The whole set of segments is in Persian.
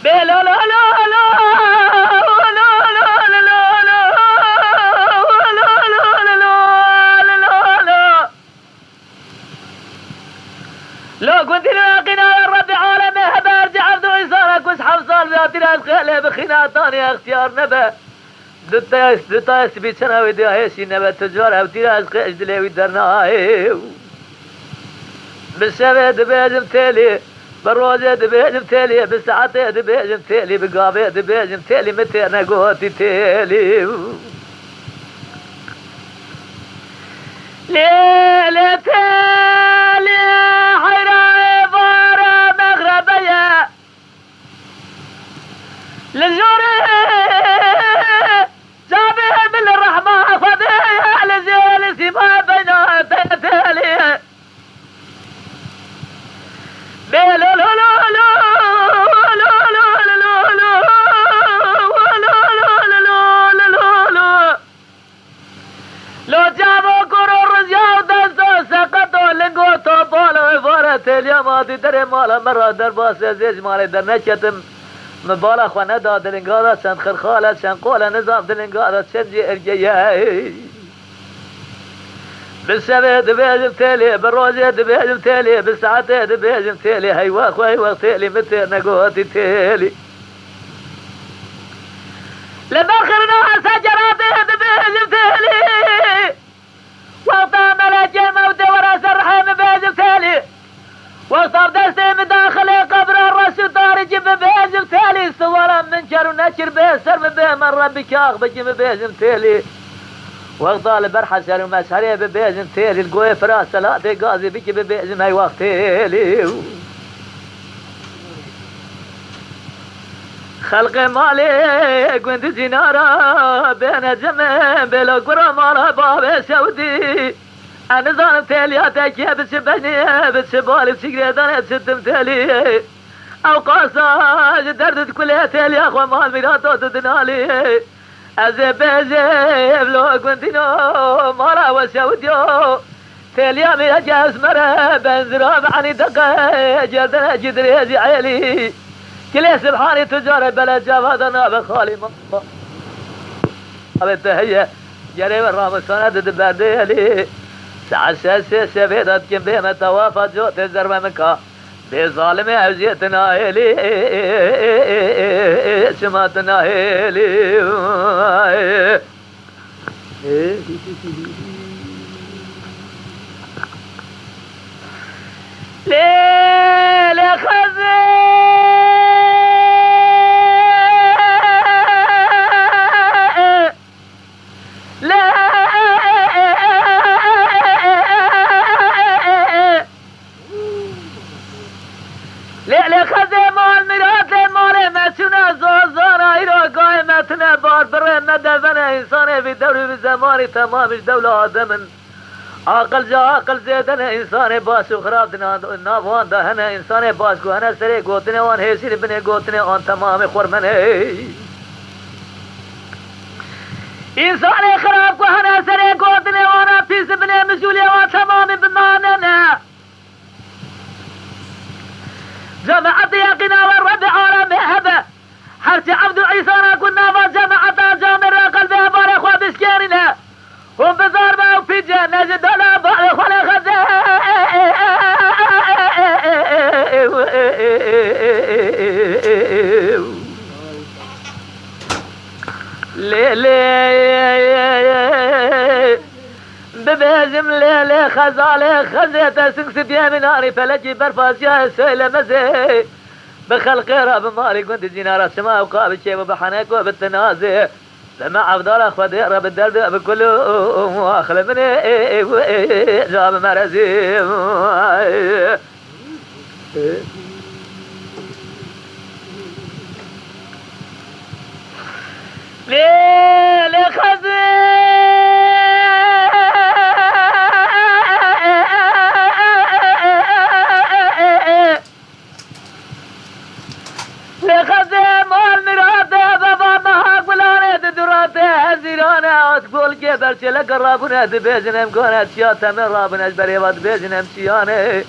لا لا لا لا كنت لاقينا الرب عالمي هبا ارجع عبدو إنسانك واسحب صال ذاتي الخيلة بخينا تاني اختيار نبا دتا سبيت سنة ودي هيسي نبا تجار هبتي رازق اجدلي ودرنا بالسبع دبيجم تالي بالروجة دبيجم تالي بالساعتي دبيجم تالي بقابي دبيجم تالي متيرنا قوتي تالي ليلة تالي حيرة فارة مغربية للجوري جابه من الرحمة فضية لزيل سما بينا تالي لا لا لا لو جابوا كرور رجعوا دستو سقطوا لنقوتوا بالو فارت اليوم هاتي دري مالا مرة درباس عزيز مالي در نشتم مبالا خوانا دا دلنقادا سن خرخالا سن قولا نظام دلنقادا سنجي ارجيه بالسبع دبيجم تالي بالروجة دبيجم تالي بالساعتي دبيجم تالي هيواخ وهيواخ تالي متى نقوتي تالي لبخرنا سجراتي دبيجم تالي وقتا ملاجي موتي وراس الرحيم بيجم تالي وقتا دستي من داخل قبر الرسول طارج بيجم تالي صورا منشر ونشر بيسر بيه مرة بكاخ بجم بيجم تالي وقتا البرحة سالو مسحرية ببيجم تالي القوي فراس سلاتي قاضي بيجي ببيجم هاي وقت تالي خلق مالي كنت زنارة بين جمع بلا قرى مالا باب سودي أنا ظالم تالياتك يا بسبني بسبالي بسكريتاني بستم تالي أو قاصاج دردت كلها تالي أخوة مال ميراتو تدنالي أزيب أزيب لو كنت نو مالا وسوديو تاليا ميرا جاس مرة بنزراب عني دقا جردنا جدري عيلي كل سبحاني تجار بلا جافادنا بخالي مصطفى أبت هي جري ورام سند دبادي سعسس سبيدت كم بما توافى جوت الزرم مكا بظالم عزيتنا إلي سماتنا إلي ليل خزي ليلة خزي مال مراد مال مسونا زوزانا إيرو قائمتنا باربرين ندفنا إنساني في دوري بزماني تمامش دولة آدمن عقل جا عقل زيدنا إنساني باسو خراب نافوان ده هنا إنساني باسكو هنا سري قوتنا وان هيسير بني قوتنا آن تمام خورمني إنساني خراب کو هنا سري قوتنا وانا فيس بني مسؤولية وان تمام بماننا جماعة يقنا والرب عالمي هبه حرتي عبد عيسانا كنا فجماعة جامر قلبها بارخ وبسكيرنا هم بزار ما في جنة جدنا بارخ ولا خزاء ببهزم ليلة خزالة خزيت سنكسد يا مناري فلجي برفاس يا سيلة مزي بخلق راب مالي كنت زينار السماء وقابل شيء وبحناك وبالتنازع لما عبدال اخوة دير بالدرد بكل واخل من جاب مرزي ليلة خزي تقول جبل شلك الرابنا دبيجن امكانات شياتا من رابنا اجبري واد بيجن امشيانه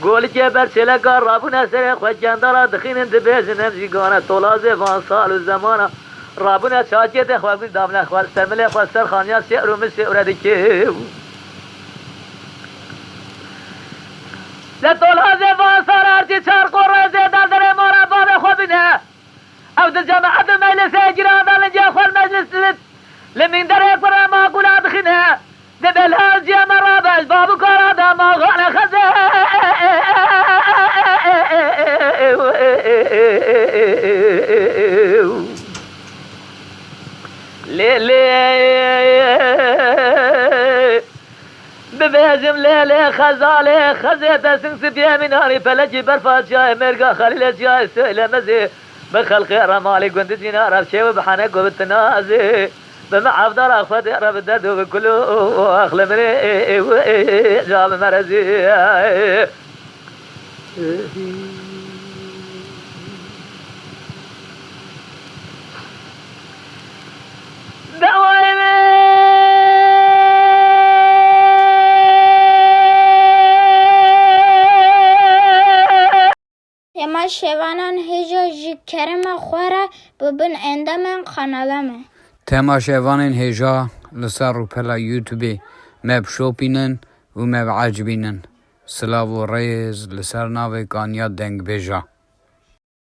قول كي برشلة قربونا سري خوش جندرا دخين انت بيزن امشي قانا طولازي فان صال الزمانة رابونا شاكيت اخوة دامنا اخوة سملي اخوة سر خانيا سيئر ومسي اردكيو لطولازي فان صال ارتي چار قرر زيدان در امارا باب اخوة بنا او در جماعة المجلس اجران دالنجا اخوة المجلس لمن در اكبر ما قولا دخينها دبلها الجيم الرابع بابو كرادا ما غانا خزي ببهزم ليلي خزالي خزيت سنسبيا من هاري فلجي برفات جاي مرقا خليل جاي سئلة مزي بخل خير مالي قند دينار بشيو بحنك وبالتنازي بمع افضل اخفض رب الدرد وبكله اخلى من جاب مرزي تما شوانان هجا جی کرم خوره ببین اندامن قنالمه تماشاوانین هجا لسر رو پلا یوتیوبی مب شوپینن و مب عجبینن سلاو و ریز لسر ناوی کانیا دنگ بیجا